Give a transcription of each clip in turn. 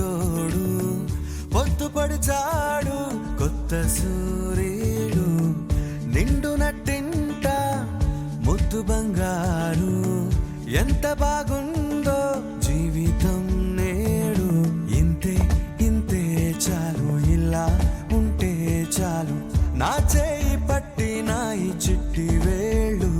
తోడు పొద్దుపడిచాడు కొత్త సూర్యుడు నిండు నట్టింట ముద్దు బంగారు ఎంత బాగుందో జీవితం నేడు ఇంతే ఇంతే చాలు ఇలా ఉంటే చాలు నా చేయి పట్టి నా ఈ చిట్టి వేళ్ళు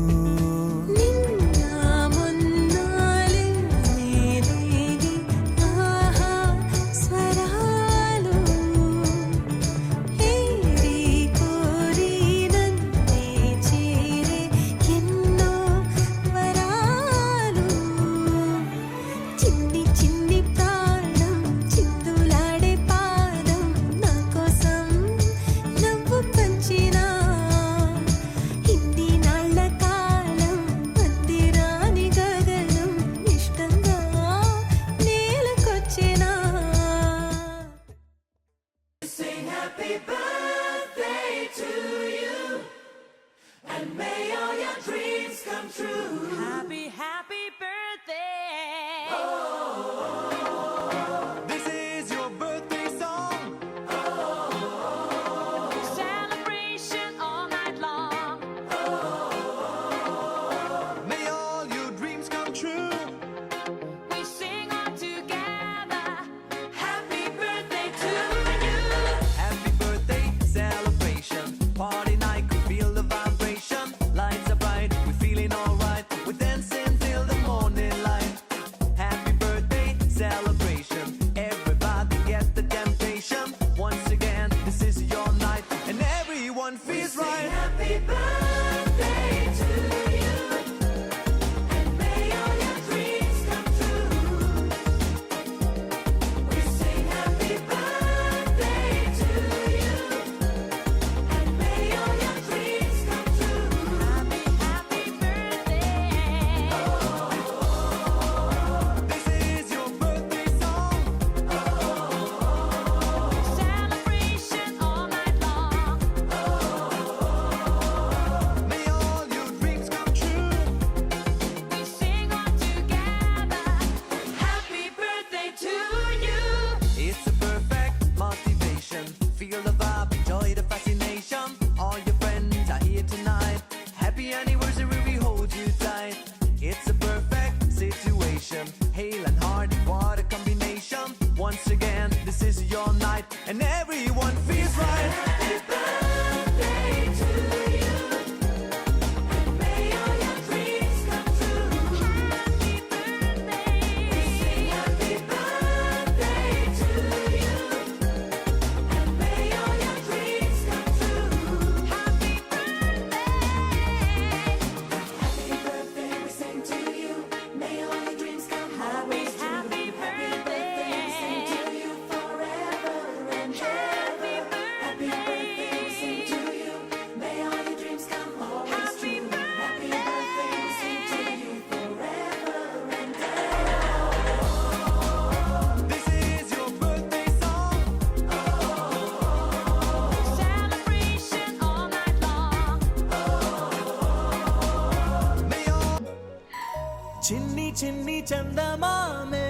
చిన్ని చిన్ని చందమామే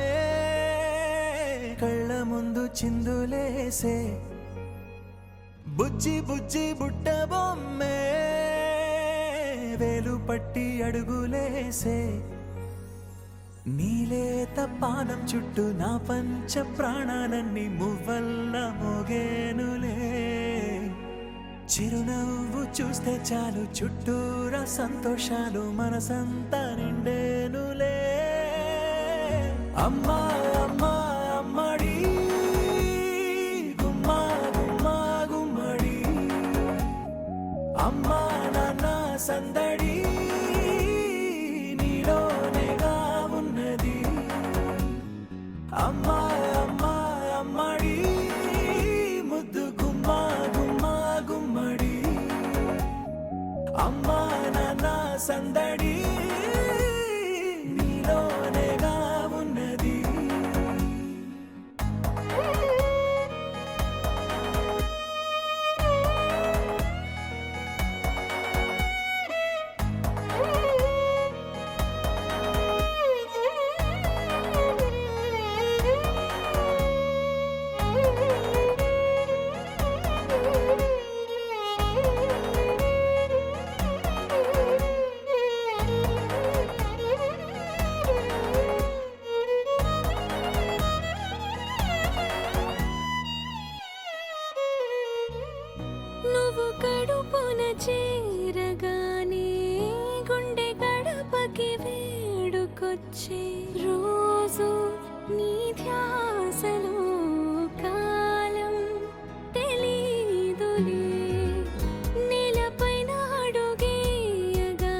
కళ్ళ ముందు చిందులేసే బుజ్జి బుజ్జి బుట్ట బొమ్మే వేలు పట్టి అడుగులేసే నీలేత పానం చుట్టూ నా పంచ ప్రాణాలన్నీ మువ్వల్ల మోగేనులే చిరునవ్వు చూస్తే చాలు చుట్టూరా సంతోషాలు మనసంతా నిండేనులే అమ్మా అమ్మా అమ్మడి గుమ్మా గుమ్మా గుమ్మడి అమ్మా నాన్న సందడి నీలోనేగా ఉన్నది అమ్మా అమ్మా అమ్మడి ముద్దు గుమ్మా గుమ్మా గుమ్మడి అమ్మా నాన్న సందడి నీలోనేగా ఉన్నది నువ్వు కడుపున చేరగానే గుండె గడపకి వేడుకొచ్చే రోజు నీ ధ్యాసలో కాలం తెలీదులే. నేలపైన అడుగేయగానే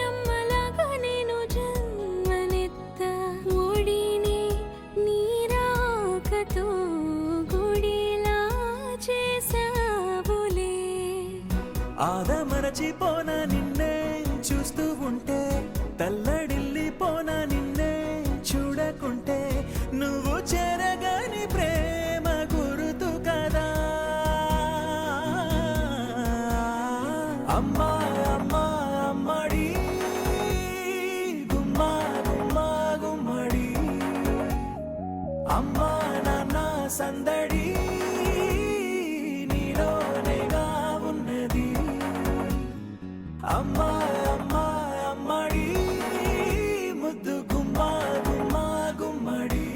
అమ్మలాగా నేను జన్మనెత్త. ఒడిని నీ రాకతో గుడిలా చేసావులే. ఆదమరచిపోనా నిన్నే చూస్తూ ఉంటే, తల్లడిల్లిపోనా నిన్నే చూడకుంటే. నువ్వు చెరగని ప్రేమ గురుతు కదా. అమ్మా అమ్మా అమ్మడి గుమ్మా గుమ్మా గుమ్మడి. అమ్మా నాన్న సందడి నీలోనేగా ఉన్నది. అమ్మా అమ్మా అమ్మడి ముద్దు గుమ్మా గుమ్మా గుమ్మడి.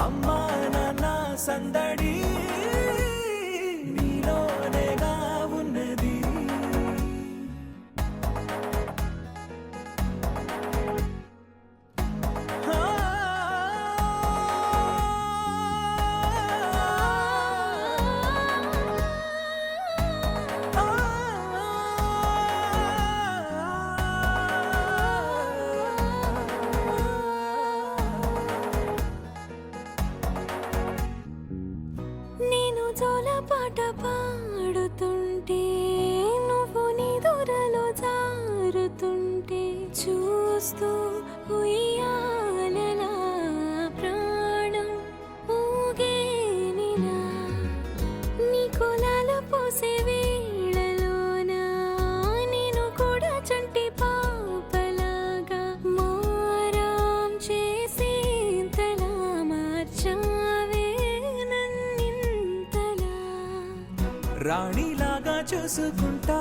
అమ్మా నాన్న సందడి నీలోనేగా ఉన్నది. నేను జోలపాట పాడుతుంటే, నువ్వు నిదురలో జారుతుంటే చూస్తూ ఉయ్యాలలా ప్రాణం ఊగేనిలా. నీ కులాల పోసే వేళలోన నేను కూడా చంటి పాపలాగా మారాం చేసేంతలా మార్చావే నన్నింతలా. రాణిలాగా చూసుకుంటా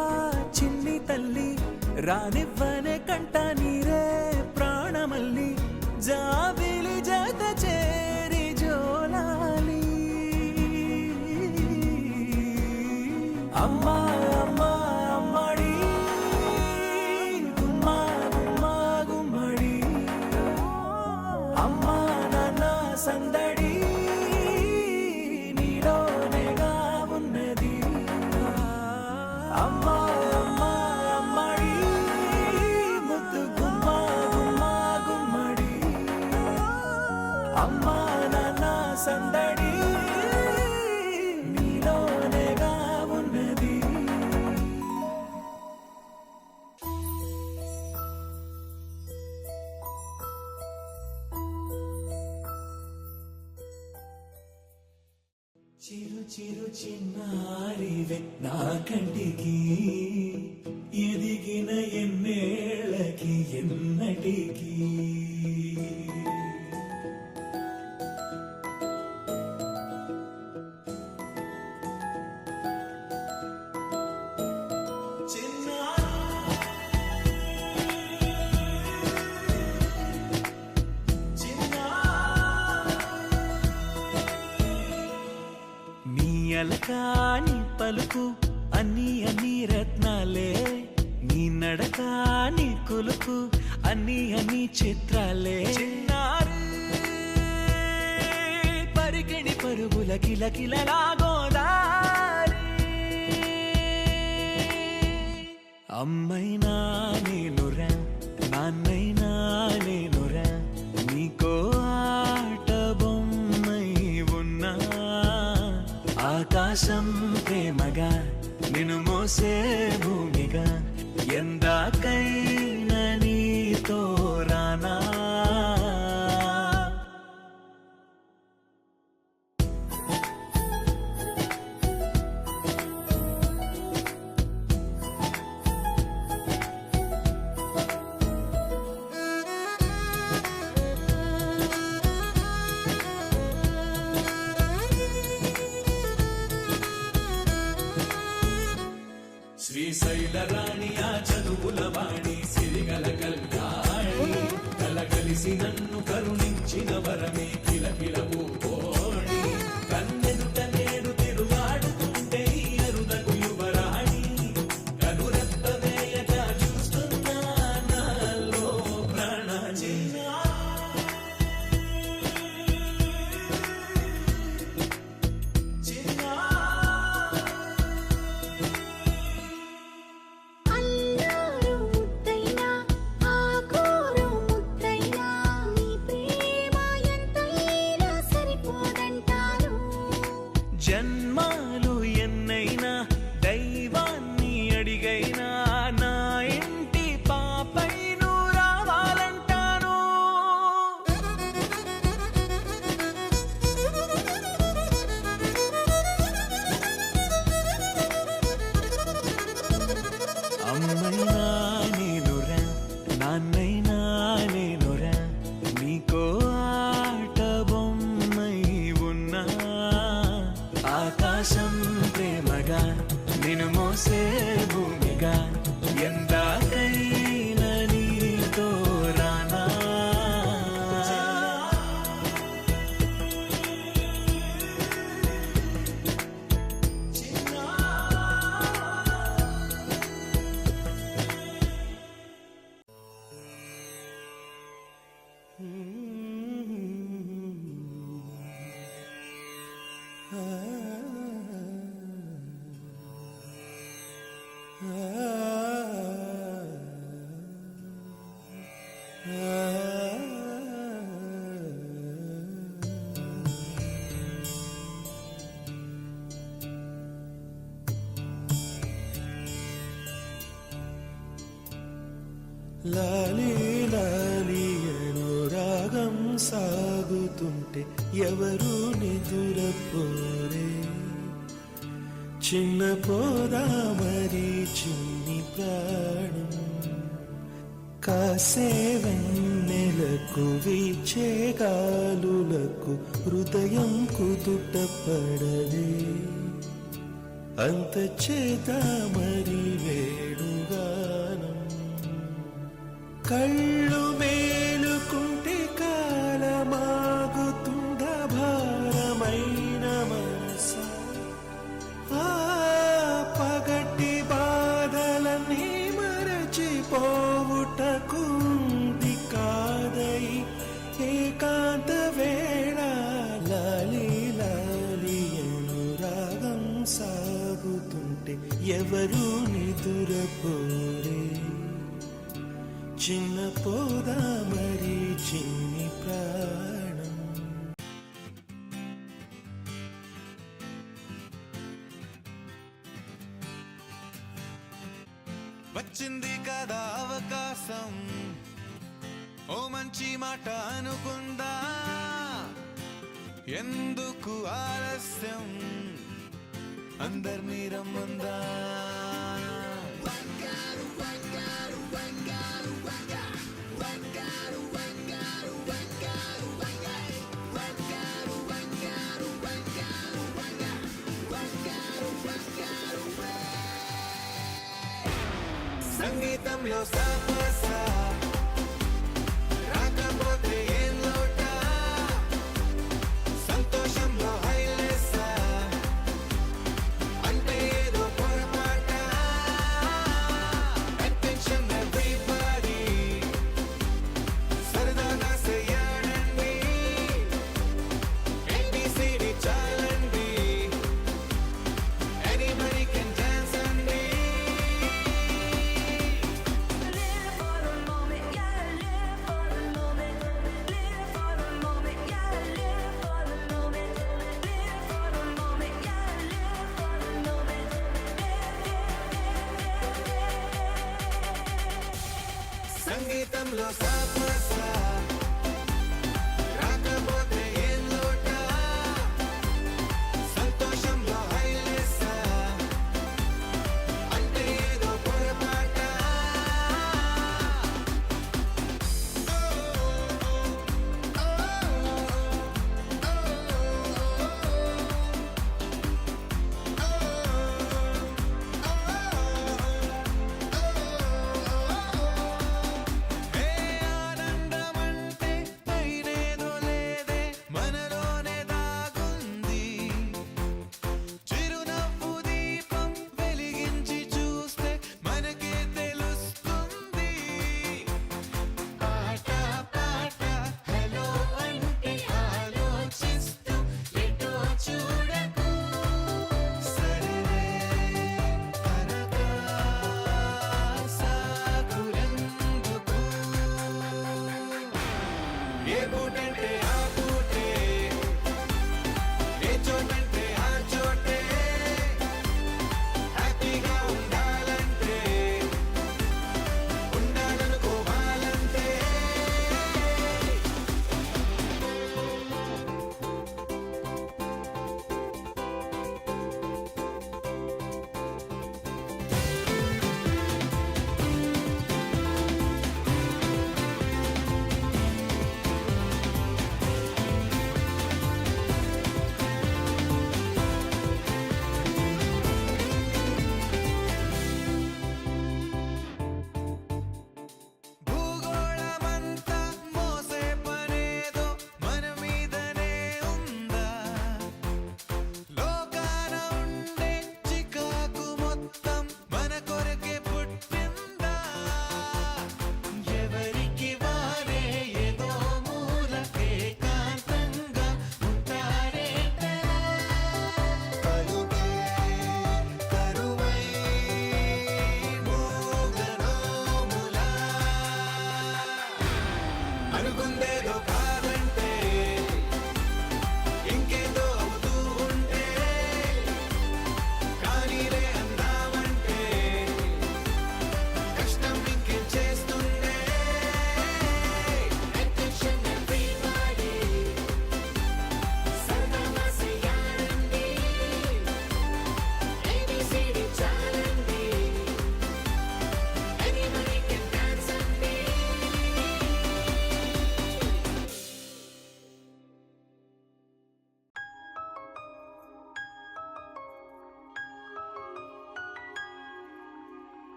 చిన్ని తల్లి, రానివ్వనే కంట నీరే ప్రాణమల్లి. జాబిలి జత చేరి జోలాలి. అమ్మా అమ్మా అమ్మడి గుమ్మా గుమ్మా గుమ్మడి. అమ్మా నాన్న సందడి నీలోనేగా ఉన్నది. అమ్మా అమ్మా అమ్మడి ముద్దు గుమ్మా గుమ్మా గుమ్మడి. అమ్మా నాన్న సందడి నీలోనేగా ఉన్నది. చిరు చిరు చిన్నారివే నా కంటికి, ఎదిగిన ఎన్నేళ్ళకి ఎన్నటికి. నీ అలకా నీ పలుకు అన్ని అన్ని రత్నాలే. నీ నడక నీ కులుకు అన్ని అన్ని చిత్రాలే. చిన్నారు పరికిణి పరుగుల కిలకిలలా గోదారి. అమ్మైనా నేనురా నాన్నైనా నేనురా, నీకో ఆట బొమ్మై ఉన్నా. ఆకాశం ప్రేమగా నిన్ను మోసే భూమిగా, ఎందాకైనా నీతో రానా. శ్రీశైల రాణి ఆ చదువుల వాణి, సిరిగల కళ్యాణి. కలగలిసి నన్ను కరుణించిన వరమే కిలకిల ఊకోణి. కన్నెదుట నేను తిరుగాడుతూ జన్మాలు ఎన్నైనా దైవాన్ని అడిగైనా నా ఇంటి పాపై నువ్వు రావాలంటాను. అమ్మైనా నేనురా, నాన్నైనా నేనురా, నీకో ఆట బొమ్మై ఉన్నా. ఆకాశం ప్రేమగా నిన్ను మోసే భూమిగా ఎందాకైనా నీతో రానా. లాలి లాలి అనురాగం సాగుతుంటే ఎవరు నిదురపోరే. చిన్న పోదా మరి చిన్ని ప్రాణం కాసే వెన్నెలకు వీచే గాలులకు హృదయం కుదుట పడదే. అంత చేత మరి వేణుగానం కళ్ళు మేలుకుంటే కాలమాగుతుంద భారమైన మనస. ఆ పగటి బాధలన్నీ మరచిపోవుటకుంది కాదై ఏకాంత వేళ. లాలి లాలి అనురాగం సాగుతుంటే ఎవరు నిదురపోరే. చిన్న పోదా మరి చిన్ని ప్రాణం. వచ్చింది కదా అవకాశం, ఓ మంచి మాట అనుకుందా. ఎందుకు ఆలస్యం, అందర్నీ రమ్మందా. సంగీతంలో సాపసా రాకపోతే ఏం లోట, సంతోషంలో హైలెస్సా అంటే ఏదో పొరపాట. అటెన్షన్ ఎవ్రీబడీ సరదాగా చేయాలండి, ABCD చాలండి, anybody can dance అండి. సంగీతంలో సాపసా రాకపోతే ఏం లోట, సంతోషంలో హైలెస్సా అంటే ఏదో పొరపాట. ఏ ఆనందమంటే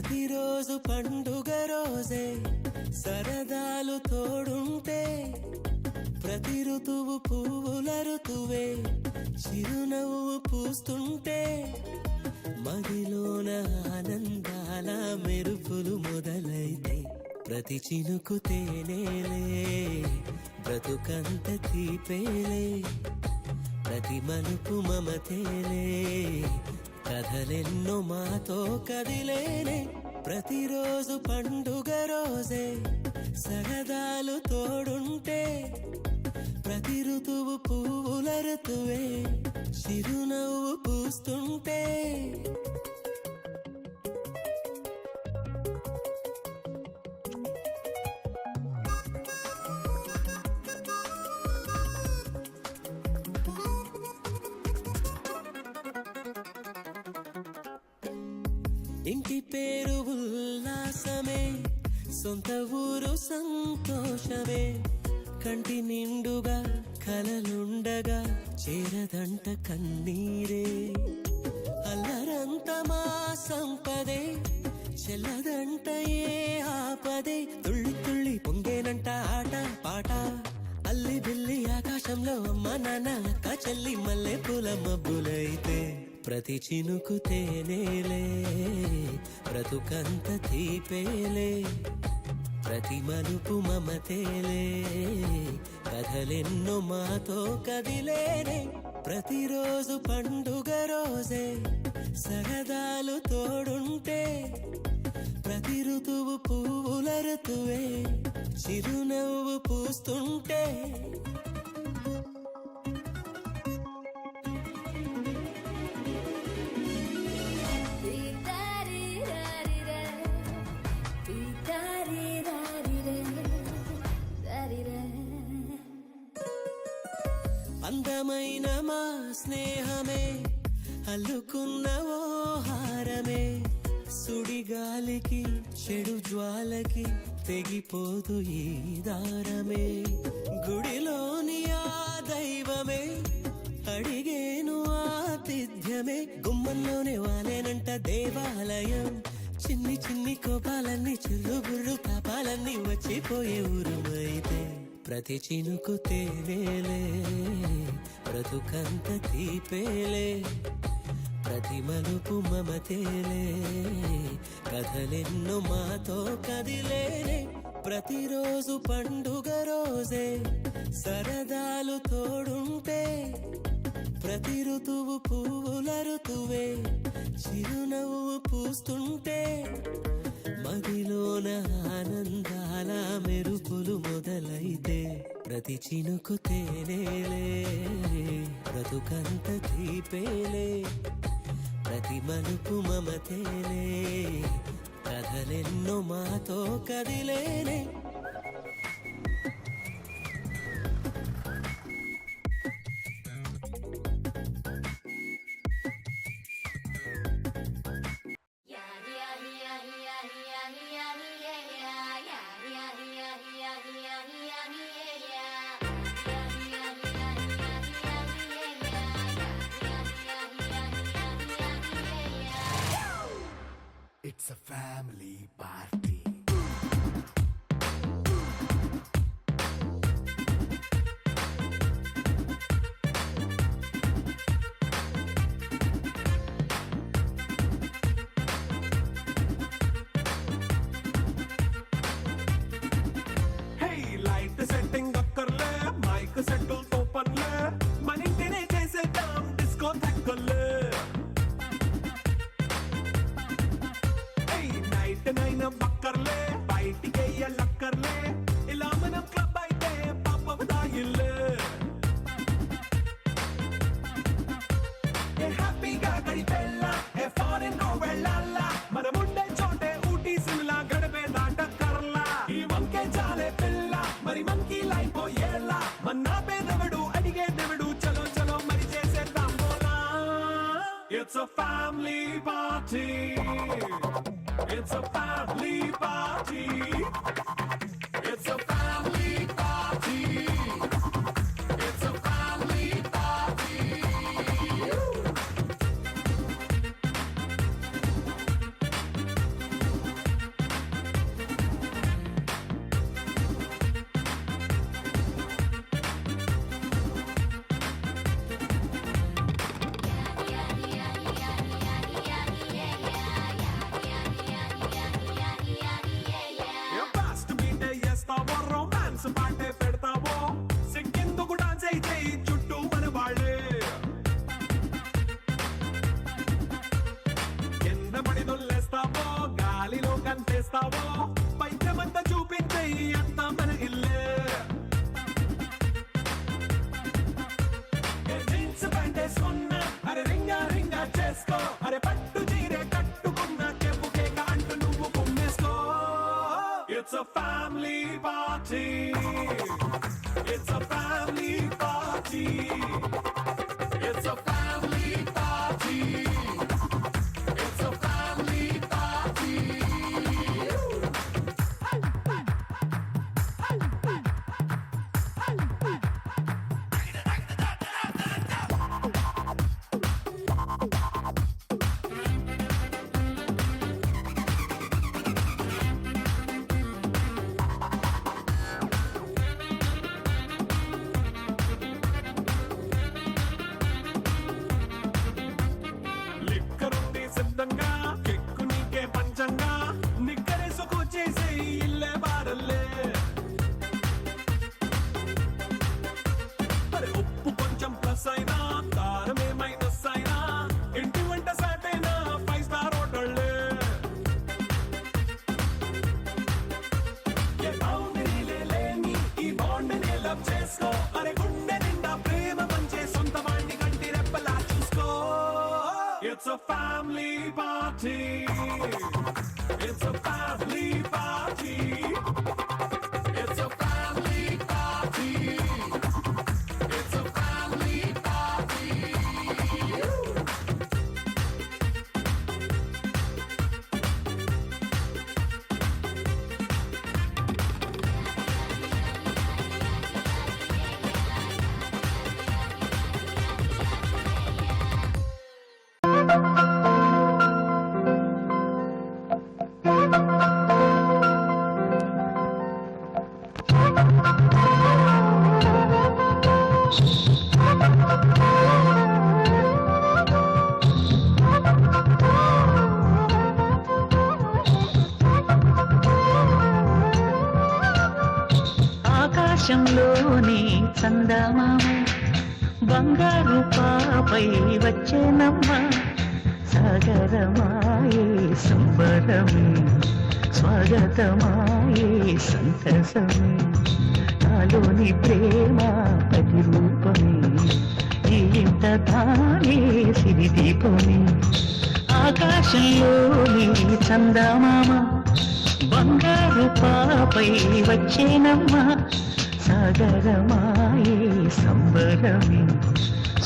ప్రతిరోజు పండుగ రోజే సరదాలు తోడుంటే ప్రతి ఋతువు పువ్వుల ఋతువే చిరునవ్వు పూస్తుంటే మదిలోన ఆనందాల మెరుపులు మొదలైతే ప్రతి చినుకు తేనేలే బ్రతుకంత తీపేలే ప్రతి మలుపు మమతేలే కథలెన్నో మాతో కదిలేనే ప్రతిరోజు పండుగ రోజే సరదాలు తోడుంటే ప్రతి ఋతువు పువ్వుల ఋతువే చిరునవ్వు పూస్తుంటే ఇంటి పేరు ఉల్లాసమే సొంత ఊరు సంతోషమే కంటి నిండుగా కలలుండగా చేరదంట కన్నీరే అల్లరంత మా సంపదే చెల్లదంట ఏ ఆపదే తుళ్ళి తుళ్ళి పొంగేనంట ఆట పాట అల్లి బిల్లి ఆకాశంలో అమ్మ నాన్న అక్క చెల్లి మల్లె పూల మబ్బులైతే ప్రతి చినుకు తేనేలే బ్రతుకంత తీపేలే ప్రతి మలుపు మమతేలే కథలెన్నో మాతో కదిలేనే ప్రతిరోజు పండుగ రోజే సరదాలు తోడుంటే ప్రతి ఋతువు పువ్వుల ఋతువే చిరునవ్వు పూస్తుంటే అందమైన మా స్నేహమే అల్లుకున్న ఓ హారమే సుడిగాలికి చెడు జ్వాలకి తెగిపోదు ఈ దారమే గుడిలోని ఆ దైవమే అడిగేను ఆతిథ్యమే గుమ్మంలోనే వాలేనంట దేవాలయం చిన్ని చిన్ని కోపాలన్నీ చిల్లుబుర్రు పాపాలన్నీ వచ్చిపోయే ఊరుమైతే ప్రతి చినుకు తేనేలే బ్రతుకంత తీపేలే ప్రతి మలుపు మమతేలే కథలెన్నో మాతో కదిలేనే ప్రతిరోజు పండుగ రోజే సరదాలు తోడుంటే ప్రతి ఋతువు పువ్వుల ఋతువే చిరునవ్వు పూస్తుంటే మదిలోన ఆనందాల మెరుపులు మొదలైతే ప్రతి చినుకు తేనేలే బ్రతుకంత తీపేలే ప్రతి మలుపు మమతేలే కథలెన్నో మాతో కదిలేనే It's a family party. Hey, light setting అక్కర్లే మైక్ సెట్టిల్ తో పర్లే మన ఇంటినే చేసేద్దాం డిస్కో థక్కర్లే నైనా బక్కర్లే బయటికెయ్యలక్కర్లే ఇలా మనం క్లబ్ అయితే పాప దాయిల్లే ఏ హ్యాపీగా గడిపెళ్ళా ఏ ఫారెన్ కో వెళ్ళాలా మనం ఉండే చోటే ఊటీ సిమ్లా గడిపే దాటక్కర్లా ఈ వంకే చాలే పిల్ల మరి మనకి లైఫ్ ఏళ్ళ మన్నా పేదవడు అడిగే దేవుడు చలో చలో మరి చేసేద్దాం బోలా it's a family party. It's a family party. It's a family party. It's a family party. వేసుకో అరే పట్టు చీరే కట్టుకున్న కెప్పు కేక అంటూ నువ్వు కుమ్మేసుకో it's a family party it's a family party it's a family party it's a family party లిక్కరుంది సిద్ధంగా కెక్కు నీకే పంచంగా నిక్కరేసుకు చేసే ఇల్లే బారల్లే అరే ఉప్పు కొంచెం ప్లస్ అయినా కారమే మైనస్ అయినా ఇంటి వంట సాటైనా 5 స్టార్ హోటళ్ళే ఏ బౌండరీలే లేని ఈ బాండ్ని లవ్ చేసుకో అరే గుండె నిండా ప్రేమ పంచే సొంత వాణ్ణి కంటి రెప్పలా చూసుకో it's a family party it's a family party it's a family party it's a family party ఆకాశంలోని చందమామ బంగారు పాపై వచ్చేనమ్మ సాగరమాయే సంబరమే స్వాగతమాయే సంతసమే నాలోని ప్రేమ ప్రతిరూపమే ఈ ఇంత తానే సిరిదీపమే ఆకాశంలోని చందమామ బంగారు పాపై వచ్చేనమ్మా సాగరమాయే సంబరమే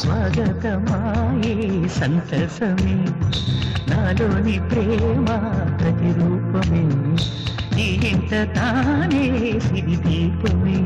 స్వాగతమాయే సంతసమే నాలోని ప్రేమ ప్రతిరూపమే ఈ ఇంత తానే సిరిదీపమే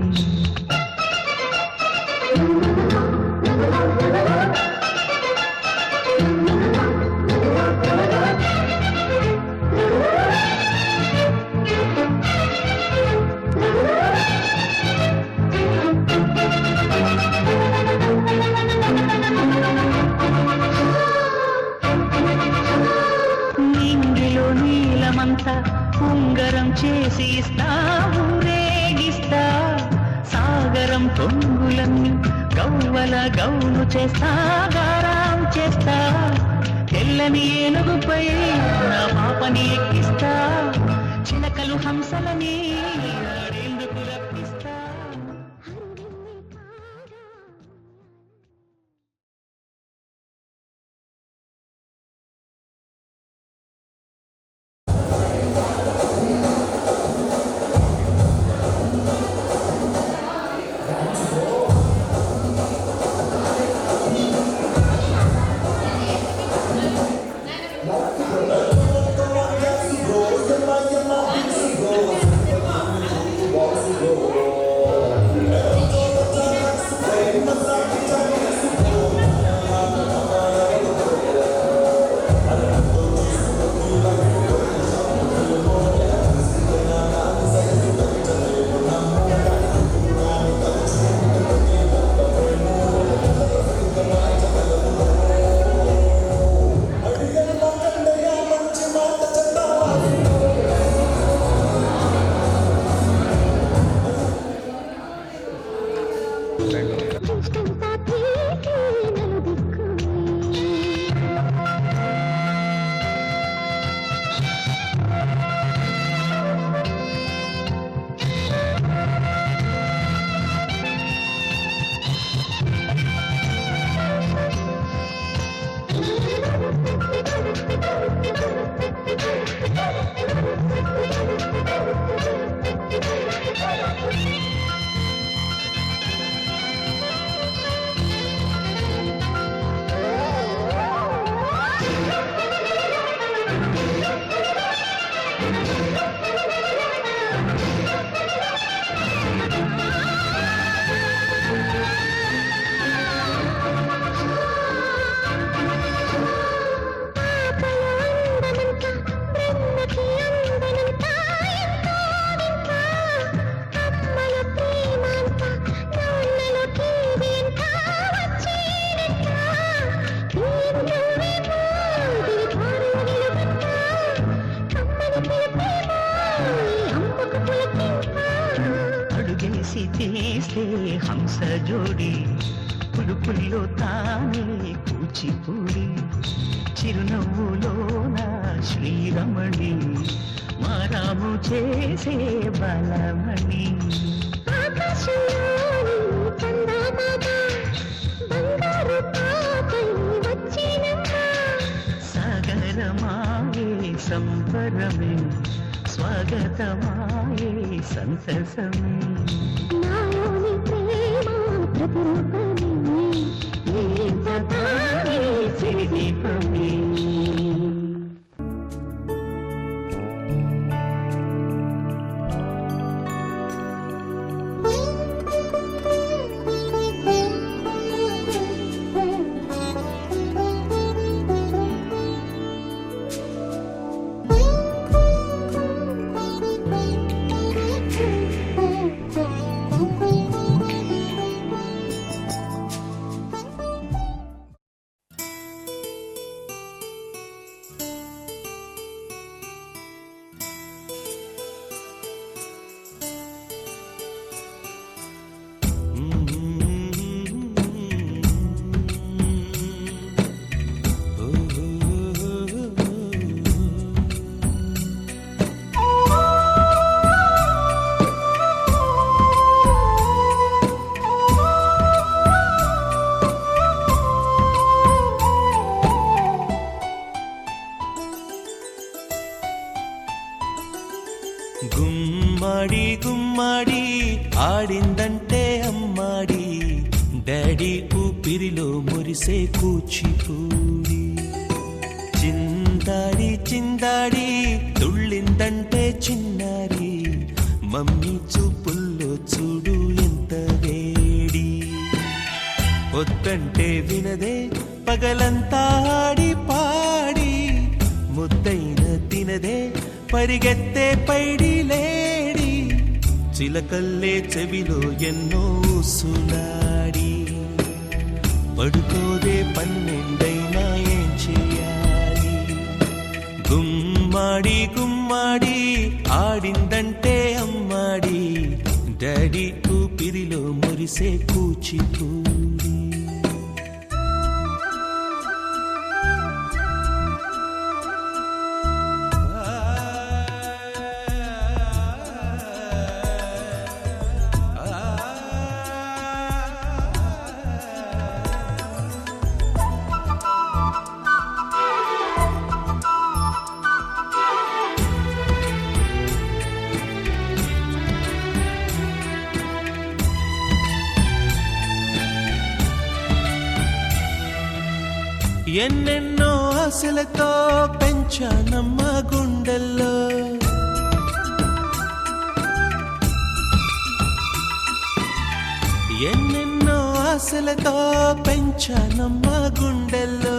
నింగిలో నీలమంతా ఉంగరం చేసి ఇస్తా ఊరేగిస్తా సాగరం పొంగులన్నీ గవ్వల గౌను చేస్తా గారం చేస్తా తెల్లని ఏనుగుపై నా పాపని ఎక్కిస్తా చిలకలు హంసలని ఆడేందుకు రప్పిస్తా అడుగేసి తీస్తే హంస జోడి పులుపుల్లో తానే కూచిపూడి చిరునవ్వులోన శ్రీరమణి మారాము చేసే బలమణి సాగరమాయే సంబరమే స్వాగతమాయే సంతసమే నాలోని ప్రేమ ప్రతిరూపమే ఈ జతానే సిరిదీపమే గుమ్మడి గుమ్మడి ఆడిందంటే అమ్మాడి డాడీ ఊపిరిలో మురిసే కూచిపూడి చిందాడి చిందాడి తుళ్ళిందంటే చిన్నారి మమ్మీ చూపుల్లో చూడు ఎంత వేడి వద్దంటే వినదే పగలంతా ఆడి పాడి ముద్దైన తినదే పరిగెత్తే పైడి లేడి చిలకల్లే చెవిలో ఎన్నో సులాడి పడుకోదే పన్నెండైనా ఏం చేయాలి గుమ్మాడి గుమ్మాడి ఆడిందంటే అమ్మాడి డాడీ ఊపిరిలో మురిసే కూచిపూడి ఎన్నెన్నో ఆశలతో పెంచానమ్మ గుండెల్లో ఎన్నెన్నో ఆశలతో పెంచానమ్మ గుండెల్లో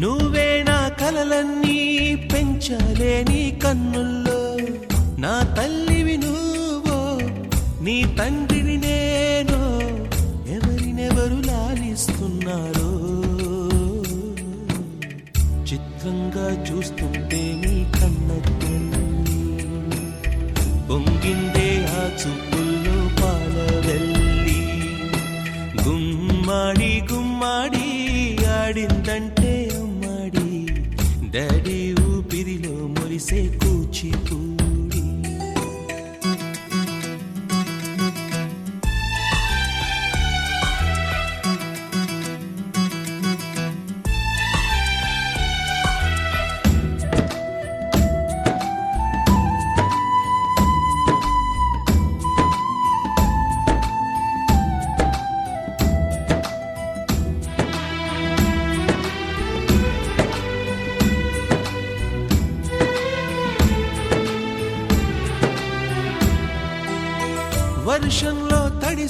నువ్వే నా కలలన్నీ పెంచాలే నీ కన్నుల్లో నా తల్లివి నువ్వో నీ తండ్రిని నేను ఎవరినెవరు లాలిస్తున్నారో చిత్రంగా చూస్తుంటే నీ కన్న పొంగిందే ఆ చూపుల్లో పాలవెల్లి గుమ్మాడి గుమ్మాడి ఆడిందంటే అమ్మాడి డాడీ ఊపిరిలో మురిసే కూచిపూడి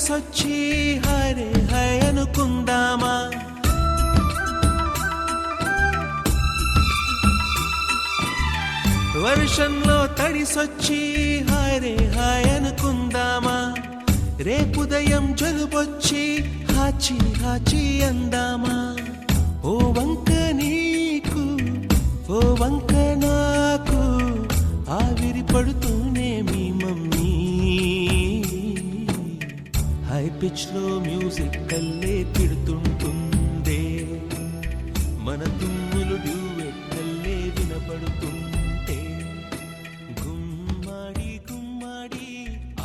కలిసొచ్చి హరే హై అనుకుందామా వర్షంలో తడిసొచ్చి హరే హాయ్ అనుకుందామా రేపుదయం జలుబొచ్చి హాచి హాచి అందామా ఓ వంక నీకు ఓ వంక నాకు ఆవిరి పడుతూనే మీ మమ్మీ హై పిచ్ లో మ్యూజిక్ కల్లే తిడుతుంటుందే మన తుమ్ములు డ్యూయెట్ కల్లే వినపడుతుంటే గుమ్మాడి గుమ్మాడి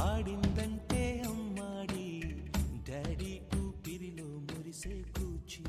ఆడిందంటే అమ్మాడి డాడీ ఊపిరిలో మురిసే కూచి